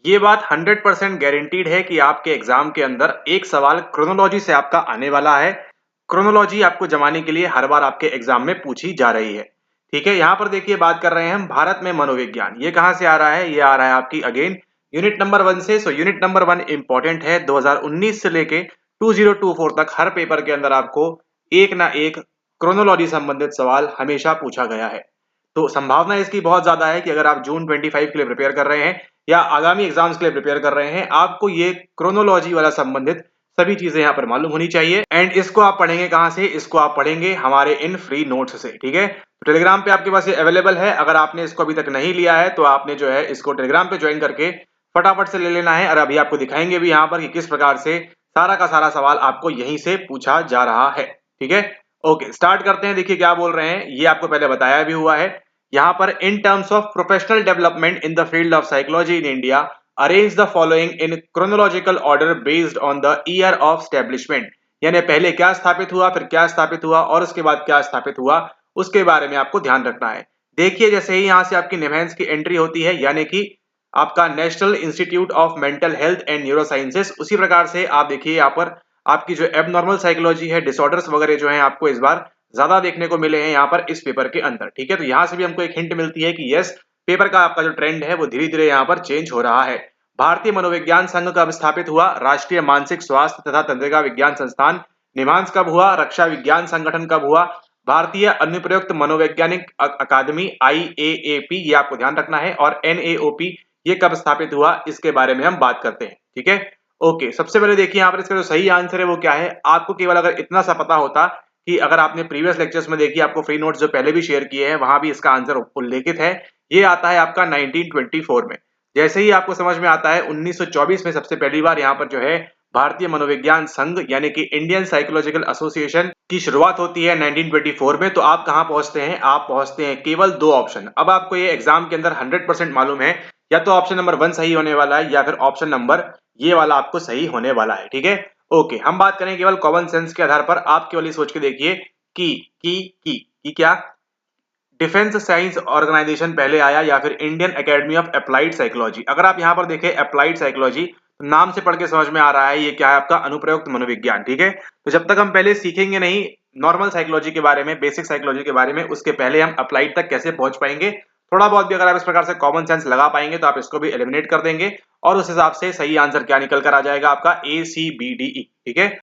ये बात 100% गारंटीड है कि आपके एग्जाम के अंदर एक सवाल क्रोनोलॉजी से आपका आने वाला है। क्रोनोलॉजी आपको जमाने के लिए हर बार आपके एग्जाम में पूछी जा रही है। ठीक है, यहाँ पर देखिए बात कर रहे हैं हम भारत में मनोविज्ञान। ये कहाँ से आ रहा है? ये आ रहा है आपकी अगेन यूनिट नंबर 1 से। सो यूनिट नंबर 1 इंपॉर्टेंट है। 2019 से लेके 2024 तक हर पेपर के अंदर आपको एक ना एक क्रोनोलॉजी संबंधित सवाल हमेशा पूछा गया है। तो संभावना इसकी बहुत ज्यादा है कि अगर आप जून 25 के लिए प्रिपेयर कर रहे हैं या आगामी एग्जाम्स के लिए प्रिपेयर कर रहे हैं, आपको ये क्रोनोलॉजी वाला संबंधित सभी चीजें यहाँ पर मालूम होनी चाहिए। एंड इसको आप पढ़ेंगे कहाँ से? इसको आप पढ़ेंगे हमारे इन फ्री नोट्स से। ठीक है, तो टेलीग्राम पे आपके पास ये अवेलेबल है। अगर आपने इसको अभी तक नहीं लिया है तो आपने जो है इसको टेलीग्राम पे ज्वाइन करके फटाफट से ले लेना है। और अभी आपको दिखाएंगे भी यहाँ पर कि किस प्रकार से सारा का सारा सवाल आपको यहीं से पूछा जा रहा है। ठीक है, ओके स्टार्ट करते हैं। देखिए क्या बोल रहे हैं, ये आपको पहले बताया भी हुआ है। यहाँ पर in terms of professional development in the field of psychology in India arrange the following in chronological order based on the year of establishment. यानी पहले क्या स्थापित हुआ, फिर क्या स्थापित हुआ और उसके बाद क्या स्थापित हुआ, उसके बारे में आपको ध्यान रखना है। देखिए जैसे ही यहाँ से आपकी निमहांस की एंट्री होती है, यानी कि आपका national institute of mental health and neuro sciences, उसी प्रकार से आप देखिए यहाँ पर आपकी जो एबनॉर्मल साइकोलॉजी है, डिसऑर्डर्स वगैरह जो है आपको इस बार ज्यादा देखने को मिले हैं यहाँ पर इस पेपर के अंदर। ठीक है, तो यहाँ से भी हमको एक हिंट मिलती है कि यस, पेपर का आपका जो ट्रेंड है वो धीरे धीरे यहाँ पर चेंज हो रहा है। भारतीय मनोविज्ञान संघ कब स्थापित हुआ? राष्ट्रीय मानसिक स्वास्थ्य तथा तंत्रिका विज्ञान संस्थान निमांस कब हुआ? रक्षा विज्ञान संगठन कब हुआ? भारतीय अनुप्रयुक्त मनोवैज्ञानिक अकादमी IAAP, ये आपको ध्यान रखना है। और NAOP ये कब स्थापित हुआ, इसके बारे में हम बात करते हैं। ठीक है, ओके सबसे पहले देखिए यहाँ पर इसका जो सही आंसर है वो क्या है। आपको केवल अगर इतना सा पता होता कि अगर आपने प्रीवियस लेक्चर्स में देखिए, आपको फ्री नोट्स जो पहले भी शेयर किए हैं वहां भी इसका आंसर उल्लेखित है। ये आता है आपका 1924 में। जैसे ही आपको समझ में आता है 1924 में सबसे पहली बार यहाँ पर जो है भारतीय मनोविज्ञान संघ यानी कि इंडियन साइकोलॉजिकल एसोसिएशन की शुरुआत होती है 1924 में। तो आप कहां पहुंचते हैं? आप पहुंचते हैं केवल दो ऑप्शन। अब आपको ये एग्जाम के अंदर 100% मालूम है, या तो ऑप्शन नंबर 1 सही होने वाला है या फिर ऑप्शन नंबर ये वाला आपको सही होने वाला है। ठीक है, ओके हम बात करें केवल कॉमन सेंस के आधार पर। आप केवल ये सोच के देखिए कि क्या डिफेंस साइंस ऑर्गेनाइजेशन पहले आया या फिर Indian academy of applied psychology. अगर आप यहां पर देखें अप्लाइड साइकोलॉजी, तो नाम से पढ़ के समझ में आ रहा है ये क्या है, आपका अनुप्रयुक्त मनोविज्ञान। ठीक है, तो जब तक हम पहले सीखेंगे नहीं नॉर्मल साइकोलॉजी के बारे में, बेसिक साइकोलॉजी के बारे में, उसके पहले हम अप्लाइड तक कैसे पहुंच पाएंगे? थोड़ा बहुत भी अगर आप इस प्रकार से कॉमन सेंस लगा पाएंगे तो आप इसको भी एलिमिनेट कर देंगे और उस हिसाब से सही आंसर क्या निकल कर आ जाएगा आपका ACBDE। ठीक है,